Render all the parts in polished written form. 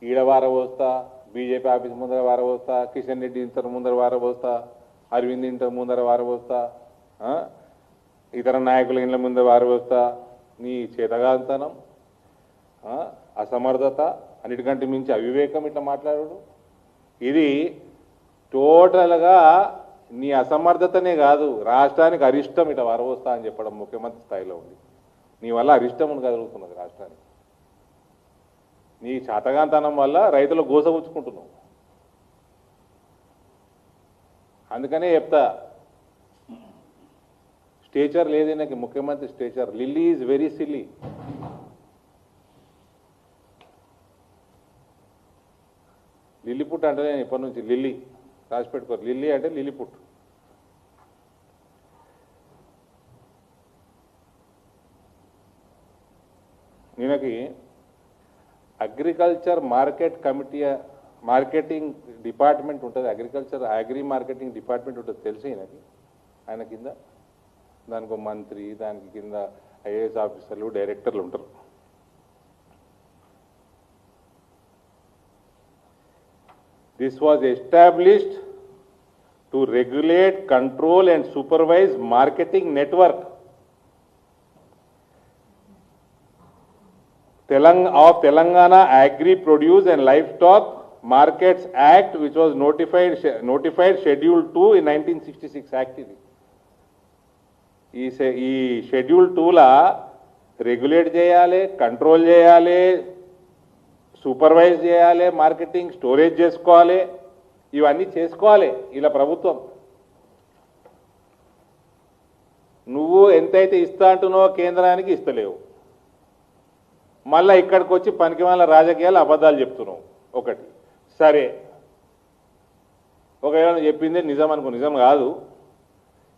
ఈడ వారబోస్తా, BJP office ముందర వారబోస్తా, Kishan Reddy inter ముందర వారబోస్తా, అరవింద్ ఇంటర్ ముందర వారబోస్తా, ఇతర నాయకుల ఇండ్ల ముందర వారబోస్తా. నీ చేతగాంతనం, అసమర్థత, అన్నిటికంటే మించి అవివేకం ఇట్లా మాట్లాడాడు. ఇది టోటల్గా నీ అసమర్థతనే కాదు, రాష్ట్రానికి అరిష్టం ఇట్లా వారబోస్తా అని చెప్పడం ముఖ్యమంత్రి స్థాయిలో ఉంది. నీ వల్ల అరిష్టం కలుగుతున్నది రాష్ట్రానికి. నీ చేతగాంతనం వల్ల రైతులు గోసపుచ్చుకుంటున్నావు. అందుకనే చెప్తా, స్టేచర్ లేదు నాకు ముఖ్యమంత్రి stature. Lily is very silly. Lilliput అంటే నేను ఇప్పటి నుంచి లిల్లీ రాసి పెట్టుకోరు. లిల్లీ అంటే లిల్లీపుట్. ఈయనకి అగ్రికల్చర్ మార్కెటింగ్ డిపార్ట్మెంట్ ఉంటుంది. అగ్రి మార్కెటింగ్ డిపార్ట్మెంట్ ఉంటుంది తెలుసు ఈయనకి. ఆయన కింద దానికి మంత్రి, దానికి కింద ఐఏఎస్ ఆఫీసర్లు, డైరెక్టర్లు ఉంటారు. This was established to regulate, control and supervise marketing network of Telangana Agri Produce and Livestock Markets Act, which was notified Schedule 2 in 1966 Act. ఈ షెడ్యూల్ 2లా రెగ్యులేట్ చేయాలి, కంట్రోల్ చేయాలి, సూపర్వైజ్ చేయాలి, మార్కెటింగ్ స్టోరేజ్ చేసుకోవాలి, ఇవన్నీ చేసుకోవాలి ఇలా ప్రభుత్వం. నువ్వు ఎంతైతే ఇస్తా అంటున్నావో కేంద్రానికి ఇస్తలేవు, మళ్ళీ ఇక్కడికి వచ్చి పనికిమాల రాజకీయాలు అబద్ధాలు చెప్తున్నావు. ఒకటి సరే, ఒకవేళ నువ్వు చెప్పిందే నిజం అనుకో, నిజం కాదు,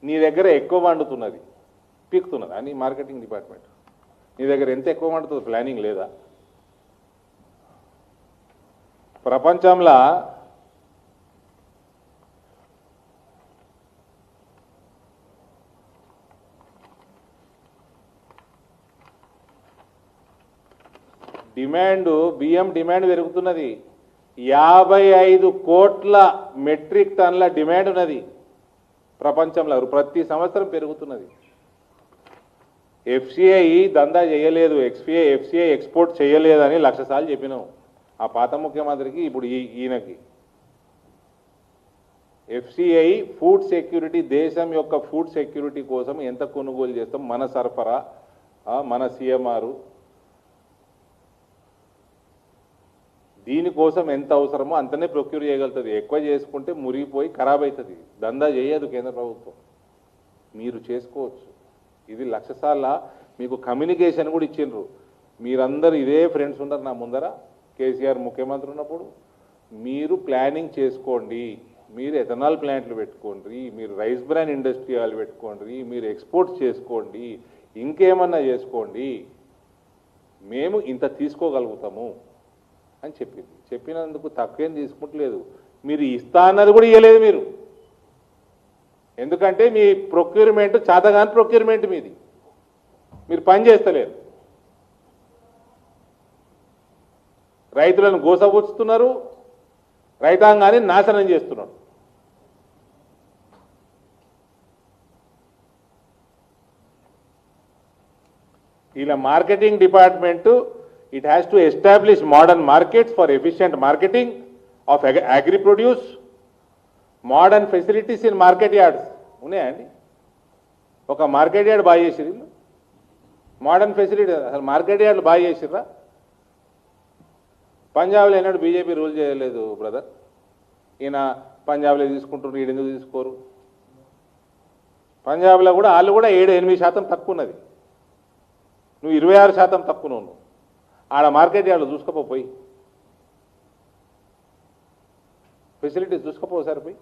నీ దగ్గర ఎక్కువ వండుతున్నది, పీకుతున్నది అని మార్కెటింగ్ డిపార్ట్మెంట్. నీ దగ్గర ఎంత ఎక్కువ వండుతుంది ప్లానింగ్ లేదా? ప్రపంచంలో బియ్యం డిమాండ్ పెరుగుతున్నది. 55 కోట్ల మెట్రిక్ టన్ల డిమాండ్ ఉన్నది ప్రపంచంలో, ప్రతి సంవత్సరం పెరుగుతున్నది. ఎఫ్సిఐ దందా చేయలేదు, ఎఫ్సిఐ ఎక్స్పోర్ట్ చేయలేదని 1,00,000 సార్లు చెప్పినాం ఆ పాత ముఖ్యమంత్రికి, ఇప్పుడు ఈయనకి. ఎఫ్సిఐ ఫుడ్ సెక్యూరిటీ, దేశం యొక్క ఫుడ్ సెక్యూరిటీ కోసం ఎంత కొనుగోలు చేస్తాం, మన సరఫరా, మన సిఎంఆర్, దీనికోసం ఎంత అవసరమో అంతనే ప్రొక్యూర్ చేయగలుగుతుంది. ఎక్కువ చేసుకుంటే మురిగిపోయి ఖరాబ్ అవుతుంది. దందా చేయదు కేంద్ర ప్రభుత్వం, మీరు చేసుకోవచ్చు. ఇది 1,00,000 సార్ల మీకు కమ్యూనికేషన్ కూడా ఇచ్చిండ్రు. మీరందరూ ఇదే ఫ్రెండ్స్ ఉన్నారు నా ముందర, కేసీఆర్ ముఖ్యమంత్రి ఉన్నప్పుడు. మీరు ప్లానింగ్ చేసుకోండి, మీరు ఎథనాల్ ప్లాంట్లు పెట్టుకోండి, మీరు రైస్ బ్రాన్ ఇండస్ట్రీ వాళ్ళు పెట్టుకోండి, మీరు ఎక్స్పోర్ట్ చేసుకోండి, ఇంకేమన్నా చేసుకోండి, మేము ఇంత తీసుకోగలుగుతాము అని చెప్పింది. చెప్పినందుకు తక్కువేం తీసుకుంటలేదు. మీరు ఇస్తా అన్నది కూడా ఇవ్వలేదు మీరు, ఎందుకంటే మీ ప్రొక్యూర్మెంట్ చాతగాని ప్రొక్యూర్మెంట్ మీది, మీరు పని చేస్తలేరు. రైతులను గోసపుచ్చుతున్నారు, రైతాంగాన్ని నాశనం చేస్తున్నారు. ఇలా marketing department, it has to establish modern markets for efficient marketing of agri produce, modern facilities in market yards. ఉన్నాయండి, ఒక మార్కెట్ యార్డ్ బాగా చేసిరు, మోడర్న్ ఫెసిలిటీ, అసలు మార్కెట్ యార్డ్లు బాగా చేసిర్రా? పంజాబ్లో ఏనాడు బీజేపీ రూల్ చేయలేదు బ్రదర్. ఈయన పంజాబ్లో తీసుకుంటున్నారు, ఈడు ఎందుకు తీసుకోరు? పంజాబ్లో కూడా వాళ్ళు కూడా 7-8% తక్కువ ఉన్నది, నువ్వు 26% తక్కువ నువ్వు. ఆడ మార్కెట్ యార్డ్లో చూసుకోపోయి, ఫెసిలిటీస్ చూసుకోపోసారి పోయి.